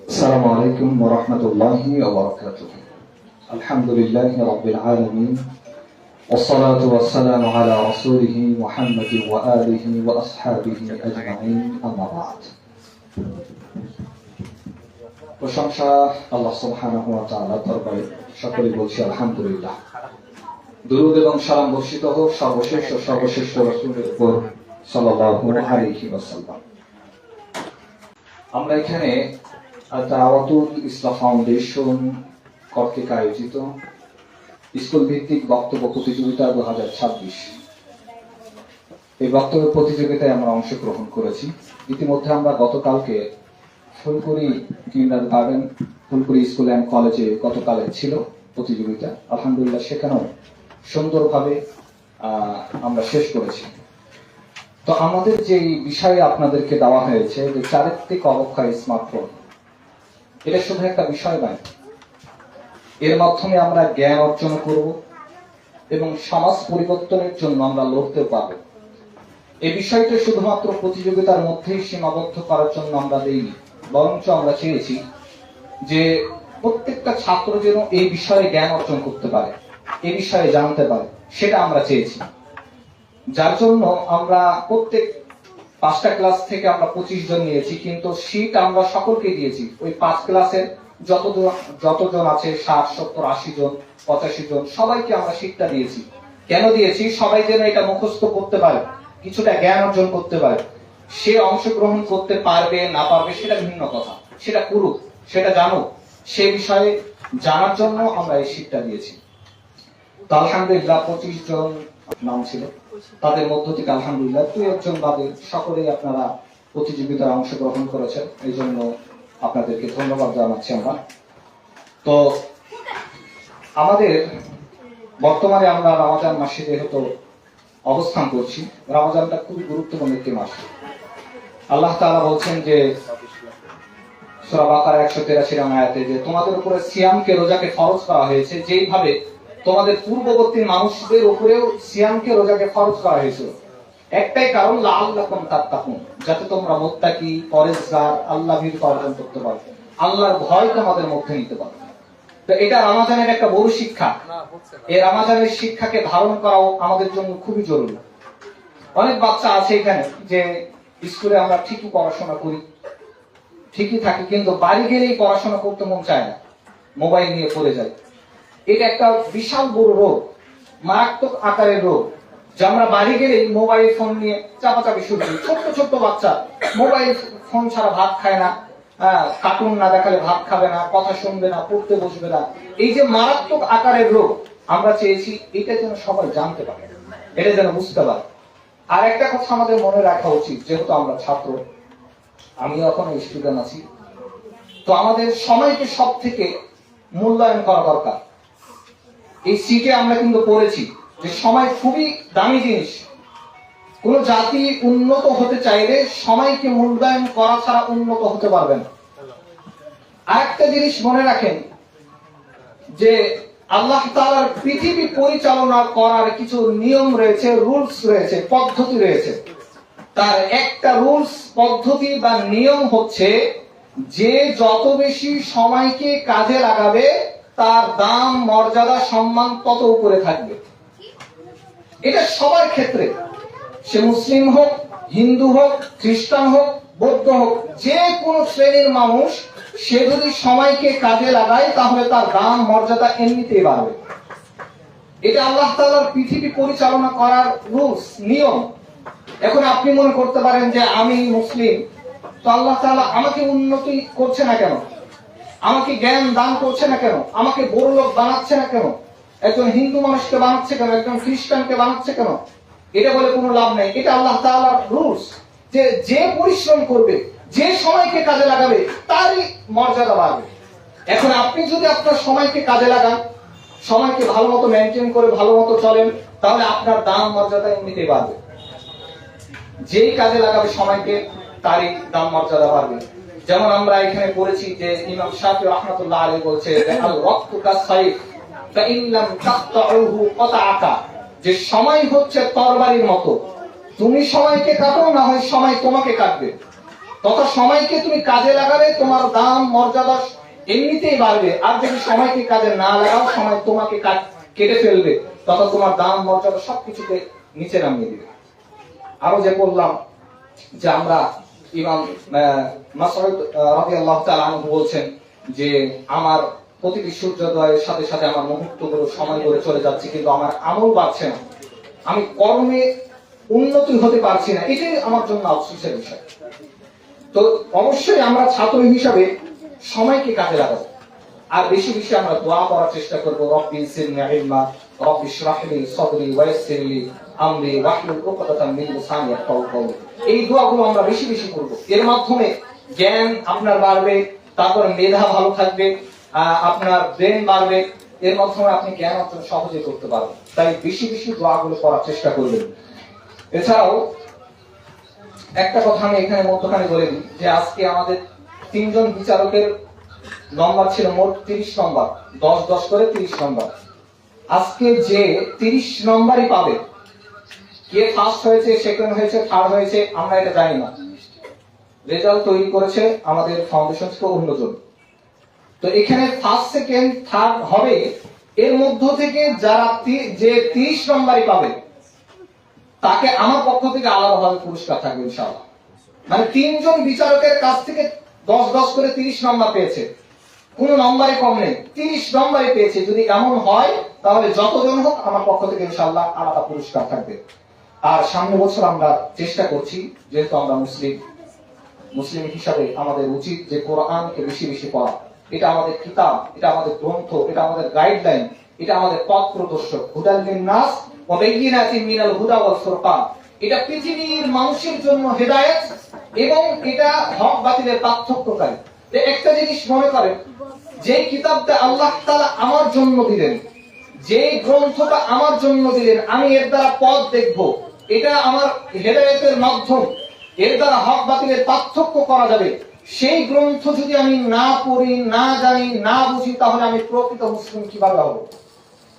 السلام عليكم ورحمة الله وبركاته. الحمد لله رب العالمين والصلاة والسلام على رسوله محمد وآله وأصحابه أجمعين أما بعد. প্রশংসা আল্লাহ সুবহানাহু ওয়া তাআলার দরবারে, সকলে বলছি আলহামদুলিল্লাহ। দুরূদ এবং সালাম বর্ষিত হোক সর্বশ্রেষ্ঠ রাসূলের উপর সাল্লাল্লাহু আলাইহি ওয়াসাল্লাম। আমরা এখানে দাওয়াতুল ইসলাম ফাউন্ডেশন কর্তৃক আয়োজিত স্কুল ভিত্তিক বক্তব্য প্রতিযোগিতা 2026 এই বক্তব্য প্রতিযোগিতায় আমরা অংশগ্রহণ করেছি। ইতিমধ্যে আমরা গতকালকে ফুলকুড়ি কিন্ডারগার্টেন, ফুলকুড়ি স্কুল অ্যান্ড কলেজে গতকালে ছিল প্রতিযোগিতা। আলহামদুলিল্লাহ সেখানেও সুন্দরভাবে আমরা শেষ করেছি। তো আমাদের যে বিষয়ে আপনাদেরকে দেওয়া হয়েছে যে চারিত্রিক অবক্ষয় স্মার্টফোন, এটা শুধু একটা বিষয় নয়, এর মাধ্যমে আমরা জ্ঞান অর্জন করব এবং সমাজ পরিবর্তনের জন্য আমরা লড়তে পারব। এই বিষয়টা শুধুমাত্র প্রতিযোগিতার মধ্যেই সীমাবদ্ধ করার জন্য আমরা দেইনি, বরঞ্চ আমরা চেয়েছি যে প্রত্যেকটা ছাত্র যেন এই বিষয়ে জ্ঞান অর্জন করতে পারে, এই বিষয়ে জানতে পারে, সেটা আমরা চেয়েছি। যার জন্য আমরা প্রত্যেক 5টা ক্লাস থেকে আমরা 25 জন নিয়েছি, কিন্তু শীট আমরা সকলকে দিয়েছি। ওই 5 ক্লাসের যতজন আছে 60, 70, 80 জন, 85 জন, সবাইকে আমরা শীটটা দিয়েছি। কেন দিয়েছি? সবাই যেন এটা মুখস্থ করতে পারে, কিছুটা জ্ঞান অর্জন করতে পারে। সে অংশগ্রহণ করতে পারবে না পারবে সেটা ভিন্ন কথা, সেটা করুক, সেটা জানুক, সে বিষয়ে জানার জন্য আমরা এই শীটটা দিয়েছি। তো আলহামদুলিল্লাহ 25 জন নাম ছিল, তাদের মধ্য থেকে আলহামদুলিল্লাহ 2 জন বাদে সকলেই আপনারা প্রতিযোগিতায় অংশগ্রহণ করেছেন, এই জন্য আপনাদেরকে ধন্যবাদ জানাচ্ছি আমরা। তো আমাদের বর্তমানে আমরা রমজান মাসে যেহেতু অবস্থান করছি, রমজানটা খুবই গুরুত্বপূর্ণ একটি মাস। আল্লাহ তাআলা বলছেন যে সূরা বাকারা 183 নং আয়াতে যে তোমাদের উপরে সিয়ামকে, রোজাকে ফরজ করা হয়েছে, যেইভাবে তোমাদের পূর্ববর্তী মানুষদের উপরেও সিয়ামকে, রোজাকে ফরজ করা হয়েছিল। একটাই কারণ, লাআল্লাকুম তাত্তাকুন, যাতে তোমরা মুত্তাকি, পরেজগার, আল্লাহ ভীরু অর্জন করতে পারো, আল্লাহর ভয় তোমাদের মধ্যে নিতে পারো। তো এটা রমজানের একটা বড় শিক্ষা। এই রমজানের শিক্ষাকে ধারণ করাও আমাদের জন্য খুবই জরুরি। অনেক বাচ্চা আছে এখানে যে স্কুলে আমরা ঠিকই পড়াশোনা করি, ঠিকই থাকি, কিন্তু বাড়ি গেলেই পড়াশোনা করতে মন চায় না, মোবাইল নিয়ে পড়ে যায়। এটা একটা বিশাল বড় রোগ, মারাত্মক আকারের রোগ, যে আমরা বাড়ি গেলেই মোবাইল ফোন নিয়ে চাপাচাপি শুরু করি। ছোট্ট বাচ্চা মোবাইল ফোন ছাড়া ভাত খায় না, কার্টুন না দেখালে ভাত খাবে না, কথা শুনবে না, পড়তে বসবে না। এই যে মারাত্মক আকারের রোগ, আমরা চেয়েছি এটা যেন সবাই জানতে পারে, এটা যেন বুঝতে পারে। আর একটা কথা আমাদের মনে রাখা উচিত, যেহেতু আমরা ছাত্র, আমি এখন স্টুডেন্ট আছি, তো আমাদের সময়কে সব থেকে মূল্যায়ন করা দরকার। এই সিটে আমরা কিন্তু পড়েছি যে সময় খুবই দামি জিনিস। কোন জাতি উন্নত হতে চাইলে সময়কে মূল্যায়ন করা ছাড়া উন্নত হতে পারবে না। আরেকটা জিনিস মনে রাখেন যে আল্লাহ তাআলার পৃথিবী পরিচালনা করার কিছু নিয়ম রয়েছে, রুলস রয়েছে, পদ্ধতি রয়েছে। তার একটা রুলস, পদ্ধতি বা নিয়ম হচ্ছে যে যত বেশি সময়কে কাজে লাগাবে তার দাম, মর্যাদা, সম্মান তত উপরে থাকবে। এটা সবার ক্ষেত্রে, সে মুসলিম হোক, হিন্দু হোক, খ্রিস্টান হোক, বৌদ্ধ হোক, যে কোনো শ্রেণীর মানুষ, সে যদি সময়কে কাজে লাগায় তাহলে তার দাম, মর্যাদা এমনিতেই বাড়বে। এটা আল্লাহ তাআলার পৃথিবী পরিচালনা করার রুলস, নিয়ম। এখন আপনি মনে করতে পারেন যে আমি মুসলিম, তো আল্লাহ তাআলা আমাকে উন্নতি করছে না কেন, আমাকে জ্ঞান দান করছে না কেন, আমাকে বড় লোক বানাচ্ছে না কেন, একজন হিন্দু মানুষকে বানাচ্ছে কেন, একজন খ্রিস্টানকে বানাচ্ছে কেন? এটা বলে কোনো লাভ নেই। এটা আল্লাহ তাআলার রুলস, যে যে পরিশ্রম করবে, যে সময়কে কাজে লাগাবে, তারই মর্যাদা বাড়বে। এখন আপনি যদি আপনার সময়কে কাজে লাগান, সময়কে ভালো মতো মেনটেন করে ভালো মতো চলেন, তাহলে আপনার দাম, মর্যাদা এমনিতেই বাড়বে। যেই কাজে লাগাবে সময়কে, তারই দাম, মর্যাদা বাড়বে। যেমন আমরা এখানে পড়েছি যে ইমাম শাফিঈ রাহমাতুল্লাহ আলাইহি বলছে আল ওয়াক্তু কাসাইফ ফা ইন লাম তাকতাউহু কাতাআকা, যে সময় হচ্ছে তরবারির মতো, তুমি সময়কে কাটো, না হয় সময় তোমাকে কাটবে। তো তত সময়কে তুমি কাজে লাগালে তোমার দাম মর্যাদা এমনিতেই বাড়বে। আর যদি সময়কে কাজে না লাগাও, সময় তোমাকে কেটে ফেলবে, তত তোমার দাম মর্যাদা সবকিছুকে নিচে নামিয়ে দিবে। আরো যে বললাম যে আমরা ইমাম মাসউদ রাদিয়াল্লাহু তাআলা আনহু বলছেন যে আমার প্রতিটি সূর্যোদয়ের সাথে সাথে আমার মুহূর্তগুলো সময়গুলো চলে যাচ্ছে, কিন্তু আমার আমল বাড়ছে না, আমি কর্মে উন্নতি হতে পারছি না, এটাই আমার জন্য আফসোসের বিষয়। তো অবশ্যই আমরা ছাত্র হিসাবে সময়কে কাজে লাগাবো, আর বেশি বেশি আমরা দোয়া করার চেষ্টা করবো। রব্বি জিদনি ইলমা, রব্বি ইশরাহ লি সাদরি ওয়াইসির লি আমরি ওয়াহলুল উকদাতাম মিন লিসানি ইয়াফকাহু কওলি। এই দোয়াগুলো আমরা বেশি বেশি করব। এর মাধ্যমে জ্ঞান আপনার বাড়বে, তারপরে মেধা ভালো থাকবে, আপনার ব্রেন বাড়বে, এর মাধ্যমে আপনি জ্ঞান অর্জন সহজে করতে পারবেন। তাই বেশি বেশি দোয়াগুলো করার চেষ্টা করবেন। এছাড়াও একটা কথা আমি এখানে মধ্যখানে বলে দিই যে আজকে আমাদের 3 জন বিচারকের নম্বর ছিল মোট 30 নম্বর, 10-10 করে 30 নম্বর। আজকে যে 30 নম্বরই পাবে, কে ফার্স্ট হয়েছে, সেকেন্ড হয়েছে, থার্ড হয়েছে, আমরা এটা জানি না। রেজাল্ট তৈরি করেছে আমাদের ফাউন্ডেশন থেকে অন্যজন। তো এখানে ফার্স্ট সেকেন্ড থার্ড হবে, এর মধ্য থেকে যারা যে 30 নম্বরই পাবে তাকে আমার পক্ষ থেকে আলাদাভাবে পুরস্কার থাকবে ইনশাআল্লাহ। মানে 3 জন বিচারকের কাছ থেকে 10-10 করে 30 নম্বর পেয়েছে, কোন নম্বরে কম নেই, 30 নম্বরে পেয়েছে। যদি এমন হয় তাহলে যতজন হোক আমার পক্ষ থেকে ইনশাআল্লাহ আলাদা পুরস্কার থাকবে। আর সামনে বছর আমরা চেষ্টা করছি, যেহেতু আমরা মুসলিম হিসাবে আমাদের উচিত যে কোরআনকে বেশি বেশি পড়া। এটা আমাদের কিতাব, এটা আমাদের গ্রন্থ, এটা আমাদের গাইডলাইন, এটা আমাদের পথ প্রদর্শক। হুদাল লিন-নাস ওয়া বাইয়িনাতিন মিনাল হুদা ওয়াল ফুরকান। এটা পৃথিবীর মানুষের জন্য হেদায়েত এবং এটা হক বাতিলের পার্থক্যকারী। একটা জিনিস মনে করেন, যে কিতাবটা আল্লাহ তাআলা আমার জন্য দিলেন, যে গ্রন্থটা আমার জন্য দিলেন, আমি এর দ্বারা পথ দেখব, এটা আমার হেদায়েতের মাধ্যম, এর দ্বারা হক বাতিলের পার্থক্য করা যাবে। সেই গ্রন্থ যদি আমি না পড়ি, না জানি, না বুঝি, তাহলে আমি প্রকৃত মুসলিম কিভাবে হব?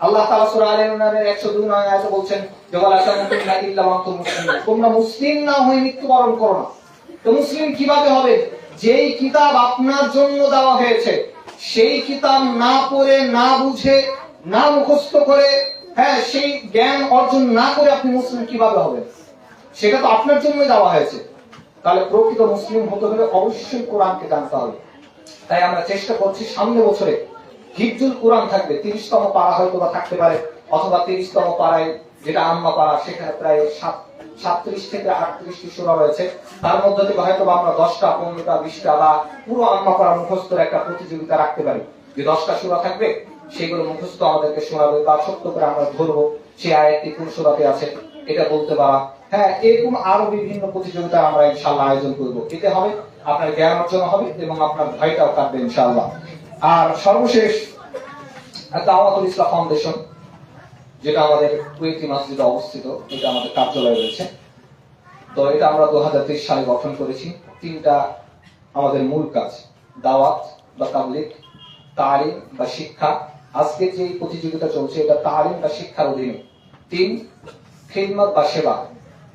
আল্লাহ তাআলা সূরা আলে ইমরানের 102 নং আয়াতে বলছেন যে ওয়ালা তামুতুন্না ইল্লা ওয়া আনতুম মুসলিমুন, তোমরা মুসলিম না হয়ে মৃত্যুবরণ করো না। তো মুসলিম কিভাবে হবে? যেই কিতাব আপনার জন্য দেওয়া হয়েছে, সেই কিতাব না পড়ে, না বুঝে, না মুখস্থ করে, সেই জ্ঞান অর্জন না করে আপনি মুসলিম কিভাবে হবেন? সেটা তো আপনার জন্যই দেওয়া হয়েছে। তাহলে প্রকৃত মুসলিম হতে হলে অবশ্যই কোরআনকে জানতে হবে। তাই আমরা চেষ্টা করছি সামনে বছরে হিফজুল কোরআন থাকবে, 30তম পারা হয়তো বা থাকতে পারে, অথবা 30তম পারায় যেটা আম্মা পারা, সেখানে প্রায় 37 থেকে 38টি সূরা রয়েছে। তার মধ্যে থেকে হয়তো আমরা 10টা, 15টা, 20টা বা পুরো আম্মা পারা মুখস্থের একটা প্রতিযোগিতা রাখতে পারি। যে 10টা সূরা থাকবে, সেগুলো মুখস্থ আমাদেরকে শোনাবে বা ছোট্ট করে আমরা ধরবো সেই আয়াতটি কোন সূরাতে আছে এটা বলতে পারা। এরকম আরো বিভিন্ন প্রতিযোগিতা আমরা ইনশাআল্লাহ আয়োজন করব। এতে হবে আপনার জ্ঞান অর্জন হবে এবং আপনার ভয়টাও কাটবে ইনশাআল্লাহ। আর সর্বশেষ দাওয়াতুল ইসলাম ফাউন্ডেশন, যেটা আমাদের কুয়েতি মসজিদে অবস্থিত, এটা আমাদের কার্যালয় রয়েছে। তো এটা আমরা 2023 সালে গঠন করেছি। 3টা আমাদের মূল কাজ: দাওয়াত বা তাবলীগ, তালিম বা শিক্ষা। আজকে যে প্রতিযোগিতা চলছে এটা তালিম বা শিক্ষার অধীনে। 3, খিদমত বা সেবা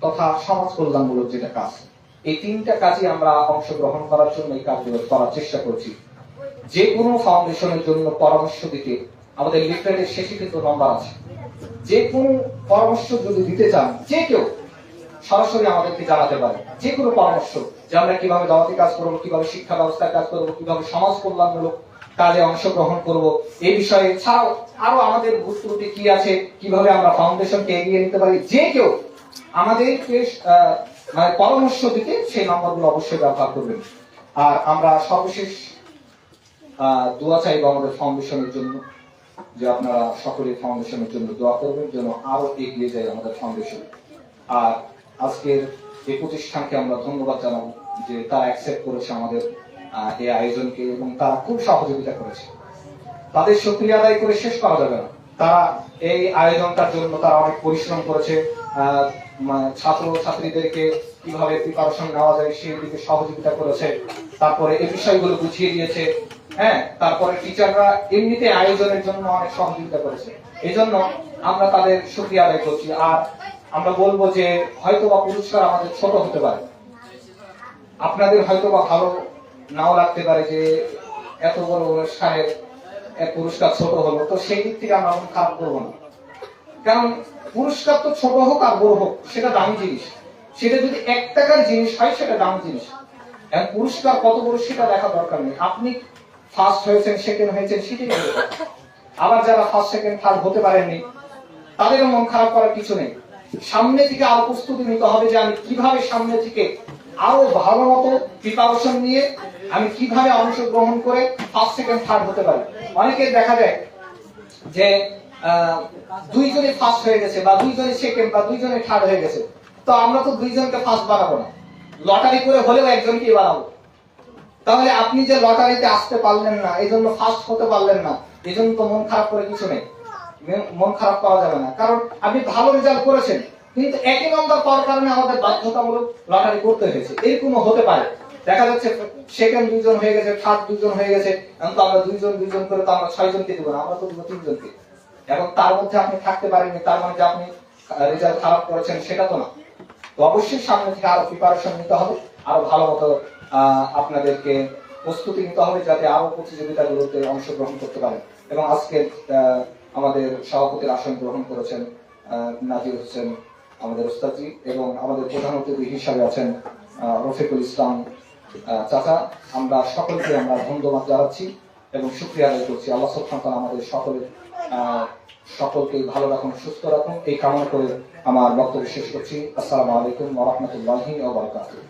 তথা সমাজ কল্যাণমূলক যেটা কাজ। এই 3টা কাজে আমরা অংশগ্রহণ করার জন্য এই কাজগুলো করার চেষ্টা করছি। যে কোনো ফাউন্ডেশনের জন্য পরামর্শ দিতে আমাদের লিফলেটের শেষে কিন্তু নম্বর আছে। যে কোনো পরামর্শ যদি দিতে চান, যে কেউ সরাসরি আমাদেরকে জানাতে পারে। যে কোনো পরামর্শ, যে আমরা কিভাবে দাওয়াতি কাজ করবো, কিভাবে শিক্ষা ব্যবস্থায় কাজ করবো, কিভাবে সমাজ কল্যাণমূলক কাজে অংশগ্রহণ করব, এই বিষয়ে ছাড়াও আরো আমাদের ভুল ত্রুটি কি আছে, কিভাবে আমরা ফাউন্ডেশনকে এগিয়ে নিতে পারি, যে কেউ আমাদেরকে পরামর্শ দিতে সেই নম্বরগুলো অবশ্যই ব্যবহার করবেন। আর আমরা সর্বশেষ দোয়া চাইবো আমাদের ফাউন্ডেশনের জন্য, যে আপনারা সকলে ফাউন্ডেশনের জন্য দোয়া করবেন যেন আরো এগিয়ে যায় আমাদের ফাউন্ডেশন। আর আজকের এই প্রতিষ্ঠানকে আমরা ধন্যবাদ জানাবো যে তারা অ্যাকসেপ্ট করেছে আমাদের এই আয়োজনকে এবং তারা খুব সহযোগিতা করেছে। তাদের শুকরিয়া আদায় করে শেষ করা যাবে না। তারা এই আয়োজনটার জন্য তারা অনেক পরিশ্রম করেছে, ছাত্র ছাত্রীদেরকে কিভাবে প্রিপারেশন নেওয়া যায় সেই দিকে সহযোগিতা করেছে, তারপরে এই বিষয়গুলো বুঝিয়ে দিয়েছে। তারপরে টিচাররা এমনিতে আয়োজনের জন্য অনেক সহযোগিতা করেছে। এই জন্য আমরা তাদের শুকরিয়া আদায় করছি। আর আমরা বলবো যে হয়তো বা পুরস্কার আমাদের ছোট হতে পারে, আপনাদের হয়তো বা ভালো নাও লাগতে পারে যে এত বড় অনুষ্ঠানের এক পুরস্কার ছোট হলো, তো সেই দিক থেকে আমরা খারাপ করবো না। কারণ পুরস্কার তো ছোট হোক আর বড় হোক সেটা দামি জিনিস, সেটা যদি 1 টাকার জিনিস হয় সেটা দামি জিনিস। এখন পুরস্কার কত বড় সেটা দেখা দরকার নেই, আপনি ফার্স্ট হয়েছেন সেকেন্ড হয়েছেন সেটাই বড় কথা। আবার যারা ফার্স্ট সেকেন্ড থার্ড হতে পারেননি তাদেরও মন খারাপ করার কিছু নেই। সামনে থেকে আরো প্রস্তুতি নিতে হবে যে আমি কিভাবে সামনে থেকে আরো ভালো মতো প্রিপারেশন নিয়ে আমি কিভাবে অংশগ্রহণ করে ফার্স্ট সেকেন্ড থার্ড হতে পারি। অনেকের দেখা যায় যে দুইজনে ফার্স্ট হয়ে গেছে বা দুইজনে সেকেন্ড বা দুইজনে থার্ড হয়ে গেছে, তো আমরা তো দুইজনকে ফার্স্ট বানাবো না, লটারি করে হলেও একজনকেই বানাবো। তাহলে আপনি যে লটারিতে আসতে পারলেন না, এই জন্য ফার্স্ট হতে পারলেন না, এই জন্য তো মন খারাপ করে কিছু নেই, মন খারাপ পাওয়া যাবে না। কারণ আপনি ভালো রেজাল্ট করেছেন কিন্তু একই নম্বর পাওয়ার কারণে আমাদের বাধ্যতামূলক লটারি করতে হয়েছে, এরকম হতে পারে। দেখা যাচ্ছে সেকেন্ড 2 জন হয়ে গেছে, থার্ড 2 জন হয়ে গেছে, এখন তো আমরা 2 জন করে তো আমরা 6 জনকে দিব না, আমরা তো দিব 3 জনকে। এখন তার মধ্যে আপনি থাকতে পারেননি, তার মানে যে আপনি রেজাল্ট খারাপ করেছেন সেটা তো না। তো অবশ্যই সামনে থেকে আরো প্রিপারেশন নিতে হবে, আরো ভালো মতো আপনাদেরকে প্রস্তুতি নিতে হবে যাতে আরো প্রতিযোগিতাগুলোতে অংশগ্রহণ করতে পারেন। এবং আজকে আমাদের সভাপতির আসন গ্রহণ করেছেন নাজির হোসেন আমাদের ওস্তাদজি, এবং আমাদের প্রধান অতিথি হিসাবে আছেন রফিকুল ইসলাম চাচা। আমরা সকলকে আমরা ধন্যবাদ জানাচ্ছি এবং শুকরিয়া আদায় করছি। আল্লাহ সুবহানাহু ওয়া তাআলা আমাদের সকলকে ভালো রাখুন, সুস্থ রাখুন, এই কামনা করে আমার বক্তব্য শেষ করছি। আসসালামু আলাইকুম ওয়া রাহমাতুল্লাহি ওয়া বারাকাতুহু।